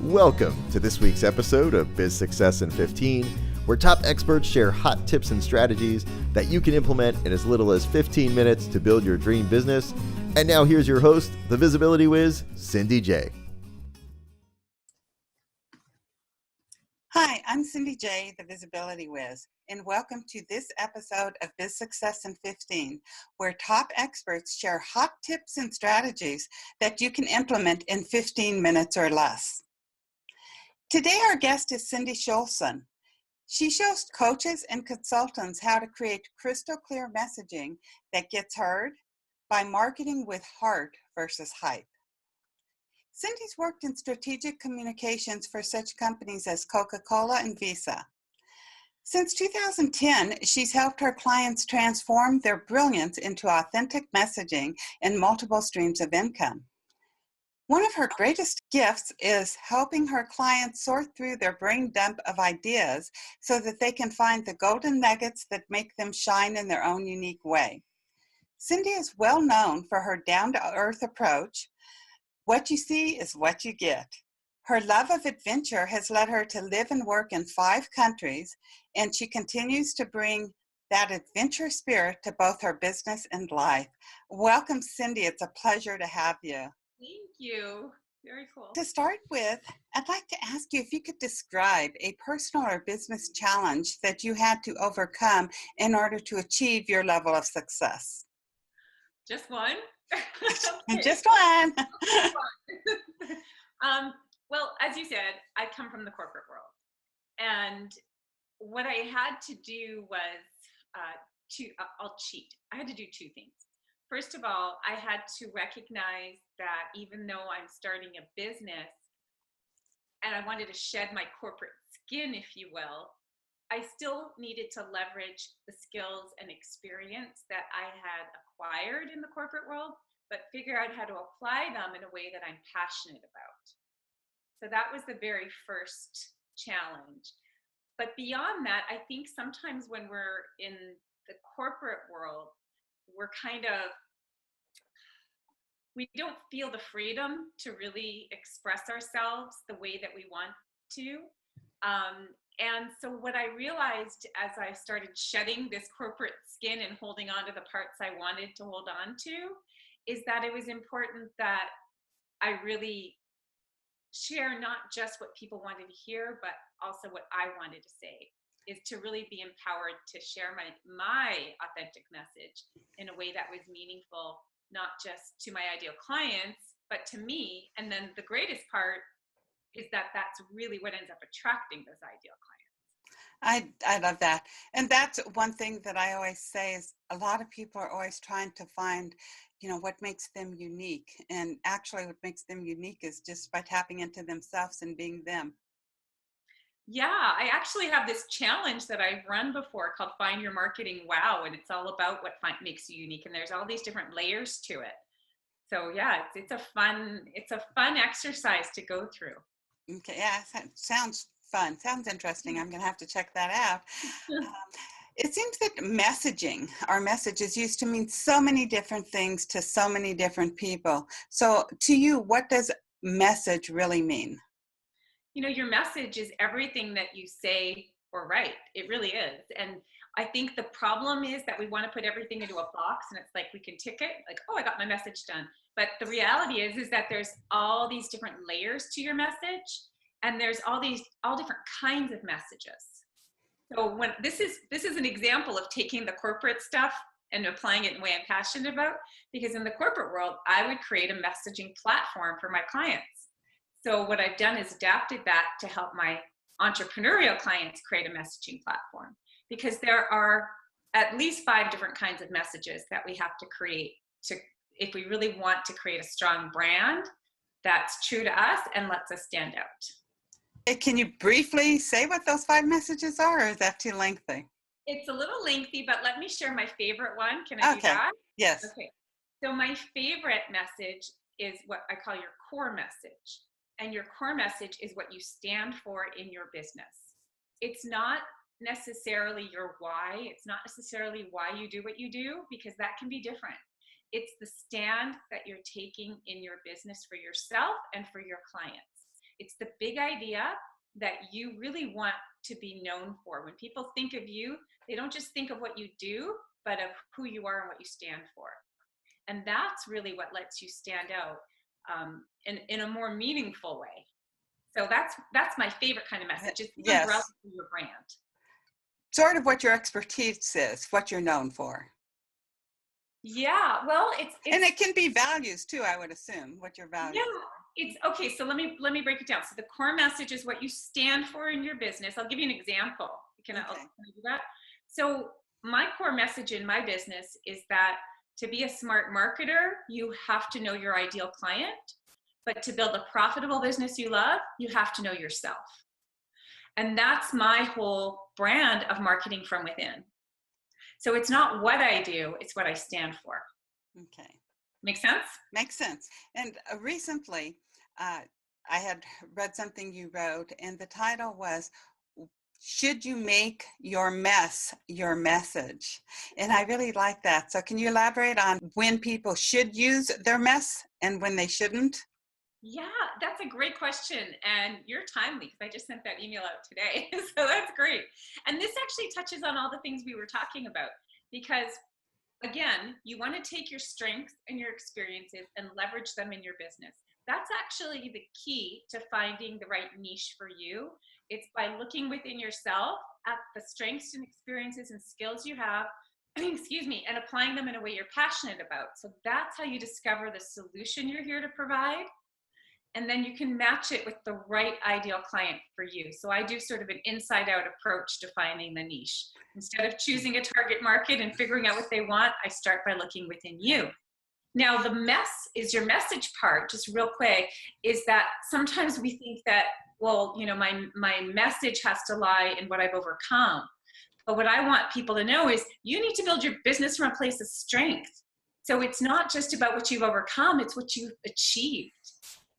Welcome to this week's episode of Biz Success in 15, where top experts share hot tips and strategies that you can implement in as little as 15 minutes to build your dream business. And now here's your host, the Visibility Wiz, Cindy J. Hi, I'm Cindy J, the Visibility Wiz, and welcome to this episode of Biz Success in 15, where top experts share hot tips and strategies that you can implement in 15 minutes or less. Today, our guest is Cindy Schulson. She shows coaches and consultants how to create crystal clear messaging that gets heard by marketing with heart versus hype. Cindy's worked in strategic communications for such companies as Coca-Cola and Visa. Since 2010, she's helped her clients transform their brilliance into authentic messaging and multiple streams of income. One of her greatest gifts is helping her clients sort through their brain dump of ideas so that they can find the golden nuggets that make them shine in their own unique way. Cindy is well known for her down-to-earth approach. What you see is what you get. Her love of adventure has led her to live and work in 5 countries, and she continues to bring that adventure spirit to both her business and life. Welcome, Cindy. It's a pleasure to have you. Thank you. Very cool. To start with, I'd like to ask you if you could describe a personal or business challenge that you had to overcome in order to achieve your level of success. Just one? Okay. Just one. Well, as you said, I come from the corporate world. And what I had to do was I'll cheat. I had to do 2 things. First of all, I had to recognize that even though I'm starting a business and I wanted to shed my corporate skin, if you will, I still needed to leverage the skills and experience that I had acquired in the corporate world, but figure out how to apply them in a way that I'm passionate about. So that was the very first challenge. But beyond that, I think sometimes when we're in the corporate world, we don't feel the freedom to really express ourselves the way that we want to. And so what I realized as I started shedding this corporate skin and holding on to the parts I wanted to hold on to is that it was important that I really share not just what people wanted to hear, but also what I wanted to say, is to really be empowered to share my authentic message in a way that was meaningful, not just to my ideal clients, but to me. And then the greatest part is that that's really what ends up attracting those ideal clients. I love that. And that's one thing that I always say is a lot of people are always trying to find, what makes them unique. And actually what makes them unique is just by tapping into themselves and being them. Yeah, I actually have this challenge that I've run before called Find Your Marketing Wow. And it's all about what makes you unique. And there's all these different layers to it. So yeah, it's a fun exercise to go through. Okay, yeah, sounds fun. Sounds interesting. I'm going to have to check that out. It seems that our message is used to mean so many different things to so many different people. So to you, what does message really mean? Your message is everything that you say or write. It really is. And I think the problem is that we want to put everything into a box and it's like we can tick it, like, oh, I got my message done. But the reality is that there's all these different layers to your message, and there's all different kinds of messages. So when this is an example of taking the corporate stuff and applying it in a way I'm passionate about, because in the corporate world, I would create a messaging platform for my clients. So what I've done is adapted that to help my entrepreneurial clients create a messaging platform, because there are at least 5 different kinds of messages that we have to create if we really want to create a strong brand that's true to us and lets us stand out. Can you briefly say what those 5 messages are, or is that too lengthy? It's a little lengthy, but let me share my favorite one. Can I do that? Yes. Okay. So my favorite message is what I call your core message. And your core message is what you stand for in your business. It's not necessarily your why. It's not necessarily why you do what you do, because that can be different. It's the stand that you're taking in your business for yourself and for your clients. It's the big idea that you really want to be known for. When people think of you, they don't just think of what you do, but of who you are and what you stand for. And that's really what lets you stand out in a more meaningful way. So that's my favorite kind of message. It's the umbrella Yes. for your brand. Sort of what your expertise is, what you're known for. Yeah, well, And it can be values too, I would assume, what your values yeah, it's okay. So let me break it down. So the core message is what you stand for in your business. I'll give you an example. Can I do that? So my core message in my business is that to be a smart marketer, you have to know your ideal client. But to build a profitable business you love, you have to know yourself. And that's my whole brand of marketing from within. So it's not what I do, it's what I stand for. Okay. Make sense? Makes sense. And recently, I had read something you wrote, and the title was, "Should You Make Your Mess Your Message?" And I really like that. So can you elaborate on when people should use their mess and when they shouldn't? Yeah, that's a great question. And you're timely because I just sent that email out today. So that's great. And this actually touches on all the things we were talking about because, again, you want to take your strengths and your experiences and leverage them in your business. That's actually the key to finding the right niche for you. It's by looking within yourself at the strengths and experiences and skills you have, excuse me, and applying them in a way you're passionate about. So that's how you discover the solution you're here to provide. And then you can match it with the right ideal client for you. So I do sort of an inside out approach to finding the niche. Instead of choosing a target market and figuring out what they want, I start by looking within you. Now, the mess is your message part, just real quick, is that sometimes we think that, well, you know, my message has to lie in what I've overcome. But what I want people to know is you need to build your business from a place of strength. So it's not just about what you've overcome, it's what you've achieved.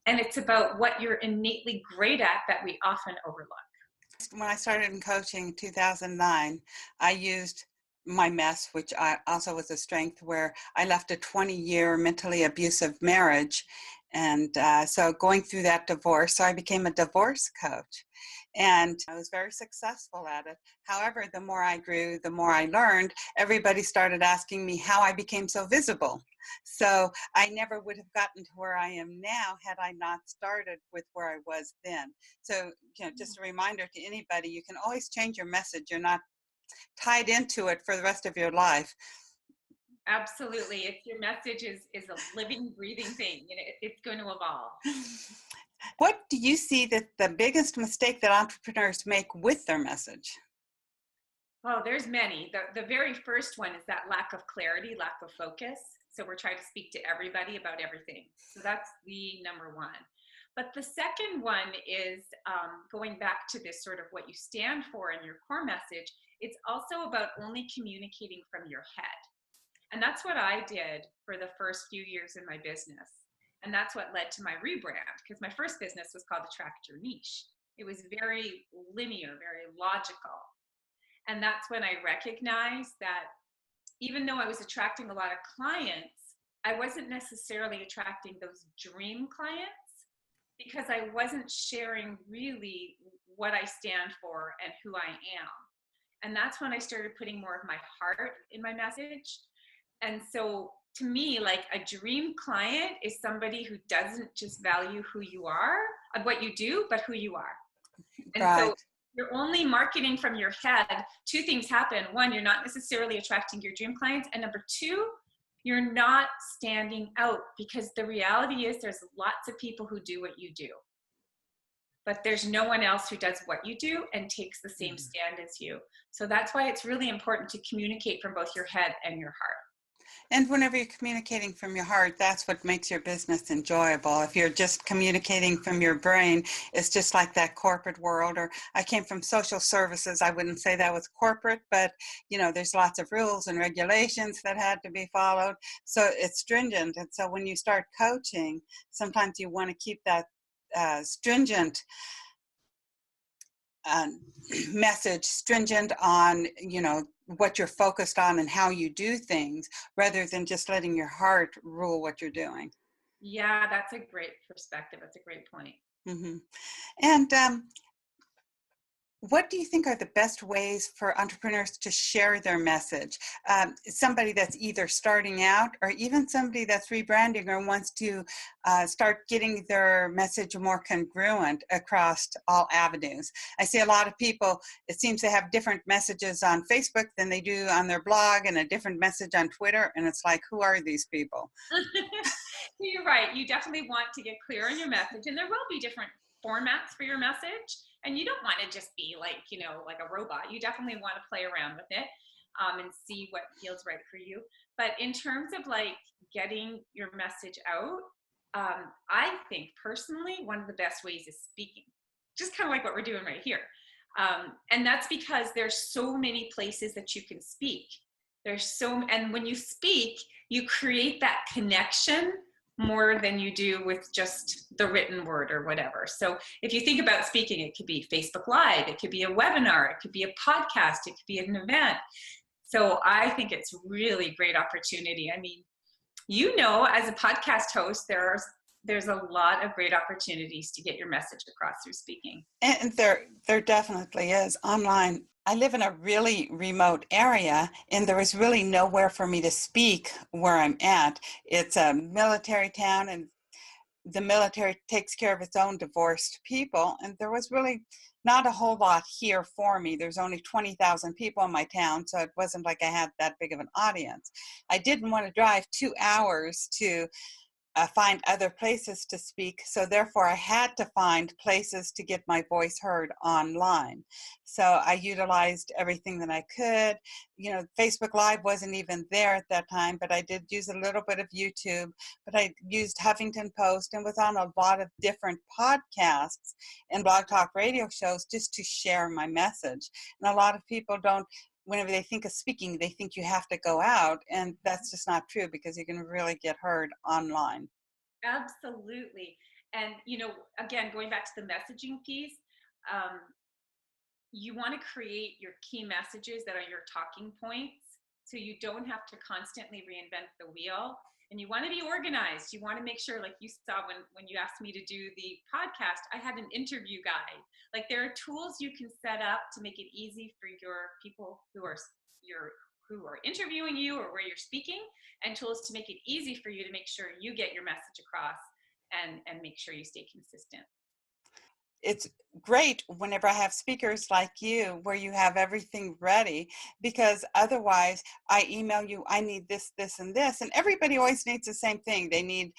And it's about what you're innately great at that we often overlook. When I started in coaching in 2009, I used my mess, which I also was a strength, where I left a 20-year mentally abusive marriage. And so going through that divorce, so I became a divorce coach. And I was very successful at it. However, the more I grew, the more I learned, everybody started asking me how I became so visible. So I never would have gotten to where I am now had I not started with where I was then. So, you know, just a reminder to anybody, you can always change your message. You're not tied into it for the rest of your life. Absolutely. If your message is a living, breathing thing, you know, it's going to evolve. What do you see that the biggest mistake that entrepreneurs make with their message? Oh, there's many. The very first one is that lack of clarity, lack of focus. So we're trying to speak to everybody about everything. So that's the number one. But the second one is going back to this sort of what you stand for in your core message. It's also about only communicating from your head. And that's what I did for the first few years in my business. And that's what led to my rebrand, because my first business was called Attract Your Niche. It was very linear, very logical. And that's when I recognized that even though I was attracting a lot of clients, I wasn't necessarily attracting those dream clients because I wasn't sharing really what I stand for and who I am. And that's when I started putting more of my heart in my message. And so to me, like a dream client is somebody who doesn't just value who you are, of what you do, but who you are. And Right. so you're only marketing from your head. Two things happen. One, you're not necessarily attracting your dream clients. And number two, you're not standing out, because the reality is there's lots of people who do what you do, but there's no one else who does what you do and takes the same stand as you. So that's why it's really important to communicate from both your head and your heart. And whenever you're communicating from your heart, that's what makes your business enjoyable. If you're just communicating from your brain, it's just like that corporate world. Or I came from social services. I wouldn't say that was corporate, but you know, there's lots of rules and regulations that had to be followed. So it's stringent. And so when you start coaching, sometimes you want to keep that stringent message, stringent on, you know, what you're focused on and how you do things, rather than just letting your heart rule what you're doing. Yeah, that's a great perspective. That's a great point. Hmm. And what do you think are the best ways for entrepreneurs to share their message? Somebody that's either starting out or even somebody that's rebranding or wants to start getting their message more congruent across all avenues. I see a lot of people, it seems they have different messages on Facebook than they do on their blog, and a different message on Twitter. And it's like, who are these people? You're right. You definitely want to get clear on your message, and there will be different formats for your message. And you don't want to just be like, like a robot. You definitely want to play around with it and see what feels right for you. But in terms of like getting your message out, I think personally, one of the best ways is speaking, just kind of like what we're doing right here. And that's because there's so many places that you can speak. And when you speak, you create that connection more than you do with just the written word or whatever. So if you think about speaking, it could be Facebook Live, it could be a webinar, it could be a podcast, it could be an event. So I think it's really great opportunity. I mean, as a podcast host, there's a lot of great opportunities to get your message across through speaking. And there definitely is online. I live in a really remote area, and there is really nowhere for me to speak where I'm at. It's a military town, and the military takes care of its own divorced people, and there was really not a whole lot here for me. There's only 20,000 people in my town, so it wasn't like I had that big of an audience. I didn't want to drive 2 hours to find other places to speak. So therefore, I had to find places to get my voice heard online. So I utilized everything that I could. Facebook Live wasn't even there at that time, but I did use a little bit of YouTube. But I used Huffington Post and was on a lot of different podcasts and blog talk radio shows just to share my message. And a lot of people don't, whenever they think of speaking, they think you have to go out, and that's just not true, because you can really get heard online. Absolutely. And, again, going back to the messaging piece, you want to create your key messages that are your talking points, so you don't have to constantly reinvent the wheel. And you want to be organized. You want to make sure, like you saw when you asked me to do the podcast, I had an interview guide. Like, there are tools you can set up to make it easy for your people who are interviewing you or where you're speaking, and tools to make it easy for you to make sure you get your message across and make sure you stay consistent. It's great whenever I have speakers like you, where you have everything ready, because otherwise I email you, I need this, this, and this, and everybody always needs the same thing. They need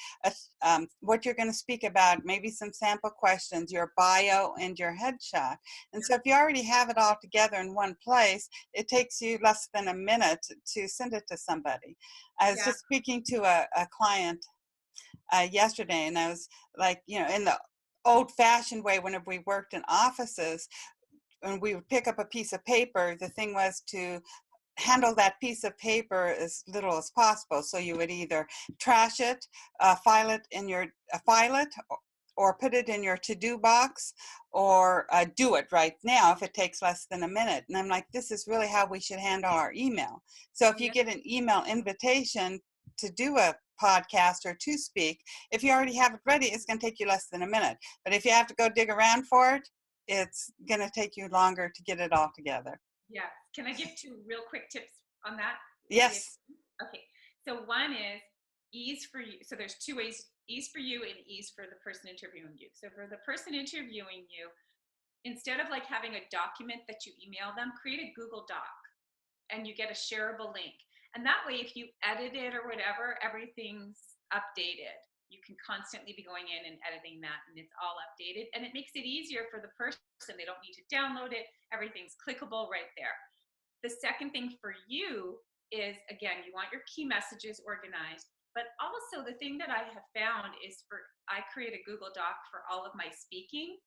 what you're going to speak about, maybe some sample questions, your bio, and your headshot. And so if you already have it all together in one place, it takes you less than a minute to send it to somebody. I was just speaking to a client yesterday, and I was like, in the old-fashioned way, whenever we worked in offices, when we would pick up a piece of paper, the thing was to handle that piece of paper as little as possible. So you would either trash it, file it, or put it in your to-do box, or do it right now if it takes less than a minute. And I'm like, this is really how we should handle our email. So if you get an email invitation to do a podcast or to speak, if you already have it ready, it's going to take you less than a minute. But if you have to go dig around for it, it's going to take you longer to get it all together. Yeah. Can I give 2 real quick tips on that? Yes. Okay. So one is ease for you. So there's 2 ways: ease for you and ease for the person interviewing you. So for the person interviewing you, instead of like having a document that you email them, create a Google Doc, and you get a shareable link. And that way, if you edit it or whatever, everything's updated. You can constantly be going in and editing that, and it's all updated. And it makes it easier for the person. They don't need to download it. Everything's clickable right there. The second thing for you is, again, you want your key messages organized. But also, the thing that I have found is I create a Google Doc for all of my speaking,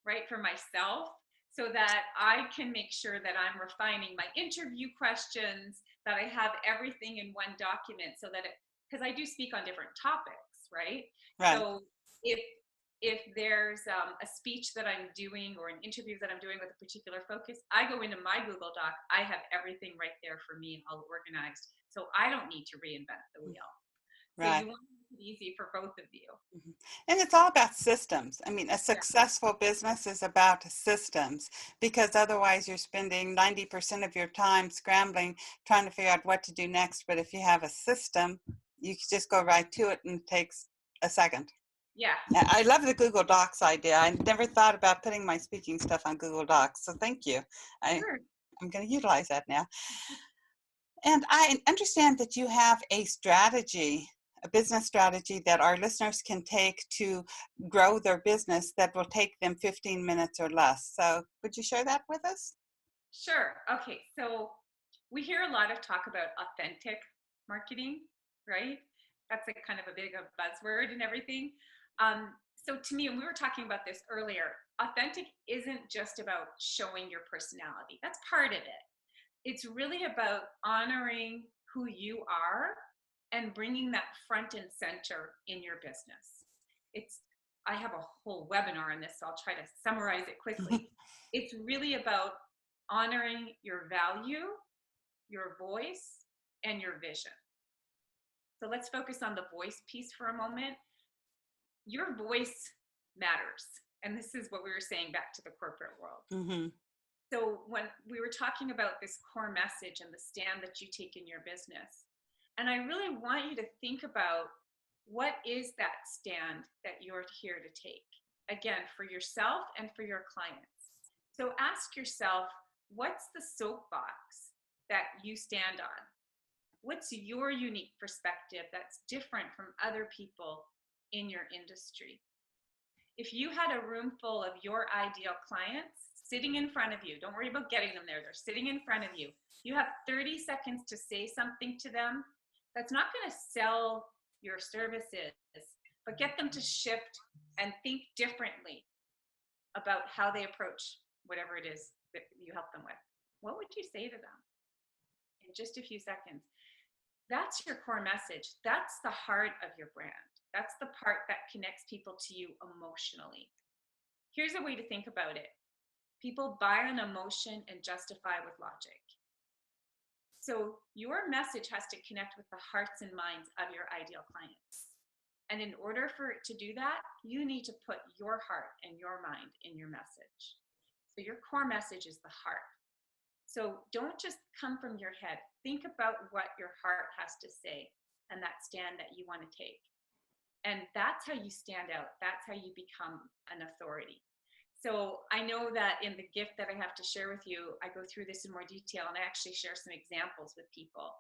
right, for myself, so that I can make sure that I'm refining my interview questions, that I have everything in one document, so that because I do speak on different topics, right? Right. So if there's a speech that I'm doing or an interview that I'm doing with a particular focus, I go into my Google Doc, I have everything right there for me and all organized. So I don't need to reinvent the wheel. So Right. you want to it easy for both of you. Mhm. And it's all about systems. I mean, a Yeah. successful business is about systems, because otherwise you're spending 90% of your time scrambling, trying to figure out what to do next. But if you have a system, you can just go right to it and it takes a second. Yeah. I love the Google Docs idea. I never thought about putting my speaking stuff on Google Docs. So thank you. Sure. I'm going to utilize that now. And I understand that you have a strategy, a business strategy that our listeners can take to grow their business that will take them 15 minutes or less. So would you share that with us? Sure. Okay. So we hear a lot of talk about authentic marketing, right? That's a kind of a big buzzword and everything. So to me, and we were talking about this earlier, authentic isn't just about showing your personality. That's part of it. It's really about honoring who you are and bringing that front and center in your business. It's I have a whole webinar on this, so I'll try to summarize it quickly. It's really about honoring your value, your voice, and your vision. So let's focus on the voice piece for a moment. Your voice matters. And this is what we were saying back to the corporate world. Mm-hmm. So when we were talking about this core message and the stand that you take in your business, and I really want you to think about, what is that stand that you're here to take? Again, for yourself and for your clients. So ask yourself, what's the soapbox that you stand on? What's your unique perspective that's different from other people in your industry? If you had a room full of your ideal clients sitting in front of you, don't worry about getting them there, they're sitting in front of you. You have 30 seconds to say something to them that's not going to sell your services, but get them to shift and think differently about how they approach whatever it is that you help them with. What would you say to them in just a few seconds? That's your core message. That's the heart of your brand. That's the part that connects people to you emotionally. Here's a way to think about it. People buy on emotion and justify with logic. So your message has to connect with the hearts and minds of your ideal clients. And in order for it to do that, you need to put your heart and your mind in your message. So your core message is the heart. So don't just come from your head. Think about what your heart has to say and that stand that you want to take. And that's how you stand out. That's how you become an authority. So I know that in the gift that I have to share with you, I go through this in more detail, and I actually share some examples with people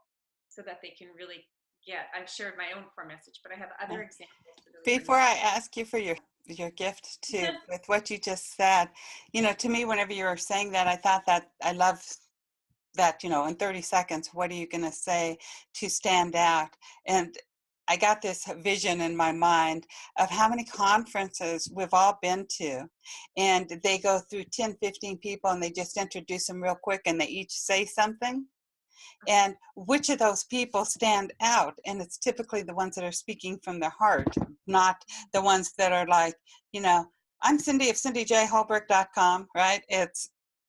so that they can really get, I've shared my own core message, but I have other examples. Before I ask you for your gift too, with what you just said, to me, whenever you were saying that, I thought that I love that, in 30 seconds, what are you going to say to stand out? And I got this vision in my mind of how many conferences we've all been to, and they go through 10, 15 people and they just introduce them real quick and they each say something. And which of those people stand out? And it's typically the ones that are speaking from their heart, not the ones that are like, I'm Cindy of CindyJHolbrook.com, right?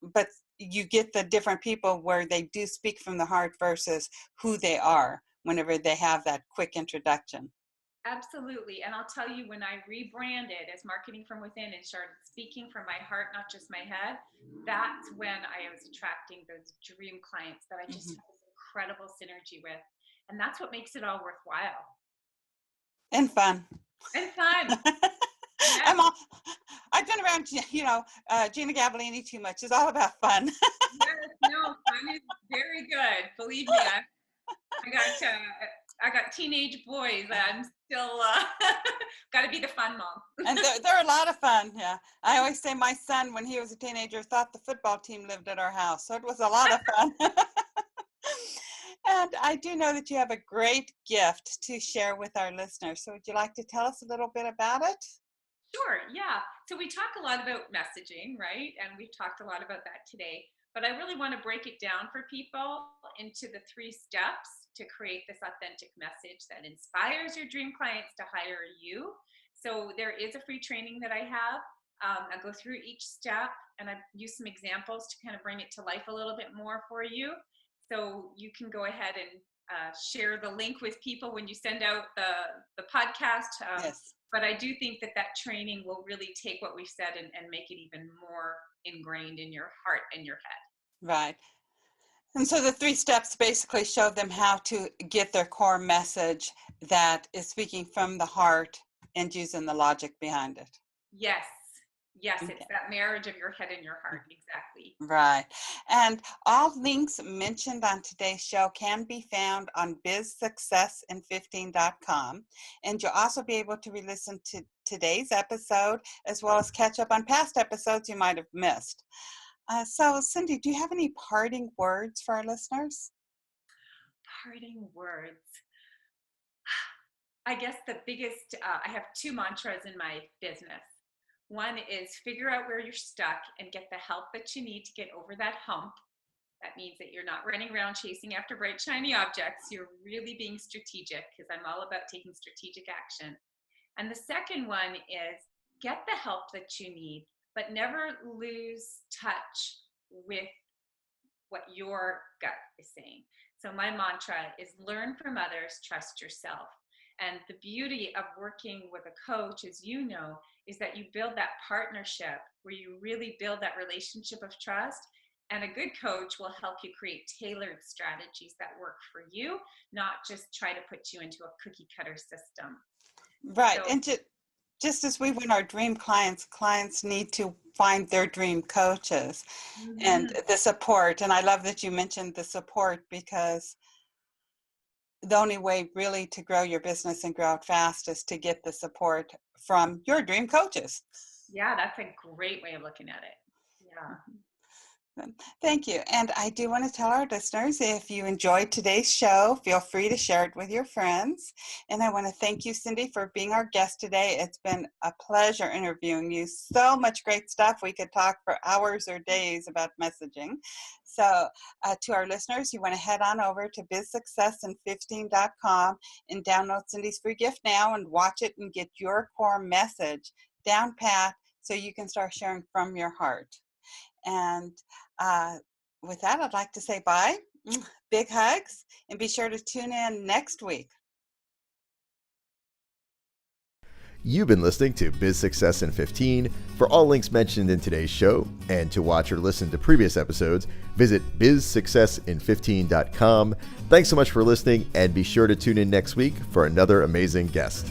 But you get the different people where they do speak from the heart versus who they are whenever they have that quick introduction. Absolutely. And I'll tell you, when I rebranded as Marketing from Within and started speaking from my heart, not just my head, that's when I was attracting those dream clients that I just had this incredible synergy with. And that's what makes it all worthwhile. And fun. And fun. Yeah. I've been around, Gina Gavellini too much. It's all about fun. Yes, no, fun is very good. Believe me, I got teenage boys. I'm still got to be the fun mom. And they're a lot of fun. Yeah, I always say my son, when he was a teenager, thought the football team lived at our house, so it was a lot of fun. And I do know that you have a great gift to share with our listeners. So would you like to tell us a little bit about it? Sure, yeah. So we talk a lot about messaging, right? And we've talked a lot about that today. But I really want to break it down for people into the 3 steps to create this authentic message that inspires your dream clients to hire you. So there is a free training that I have. I go through each step and I use some examples to kind of bring it to life a little bit more for you. So you can go ahead and share the link with people when you send out the podcast. Yes. But I do think that training will really take what we've said and make it even more ingrained in your heart and your head. Right. And so the 3 steps basically show them how to get their core message that is speaking from the heart and using the logic behind it. Yes. Yes, Okay. it's that marriage of your head and your heart. Exactly. Right. And all links mentioned on today's show can be found on bizsuccessin15.com. And you'll also be able to re-listen to today's episode as well as catch up on past episodes you might have missed. So, Cindy, do you have any parting words for our listeners? Parting words. I guess the biggest, I have 2 mantras in my business. One is figure out where you're stuck and get the help that you need to get over that hump. That means that you're not running around chasing after bright, shiny objects. You're really being strategic, because I'm all about taking strategic action. And the second one is get the help that you need, but never lose touch with what your gut is saying. So my mantra is learn from others, trust yourself. And the beauty of working with a coach, as you know, is that you build that partnership where you really build that relationship of trust. And a good coach will help you create tailored strategies that work for you, not just try to put you into a cookie cutter system. Right. So, And just as we win our dream clients, clients need to find their dream coaches and the support. And I love that you mentioned the support, because the only way really to grow your business and grow it fast is to get the support from your dream coaches. yeah, that's a great way of looking at it. Yeah. Thank you. And I do want to tell our listeners, if you enjoyed today's show, feel free to share it with your friends. And I want to thank you, Cindy, for being our guest today. It's been a pleasure interviewing you. So much great stuff. We could talk for hours or days about messaging. So to our listeners, you want to head on over to bizsuccessin15.com and download Cindy's free gift now and watch it and get your core message down pat so you can start sharing from your heart. And with that, I'd like to say bye, big hugs, and be sure to tune in next week. You've been listening to Biz Success in 15. For all links mentioned in today's show and to watch or listen to previous episodes, visit bizsuccessin15.com. Thanks so much for listening, and be sure to tune in next week for another amazing guest.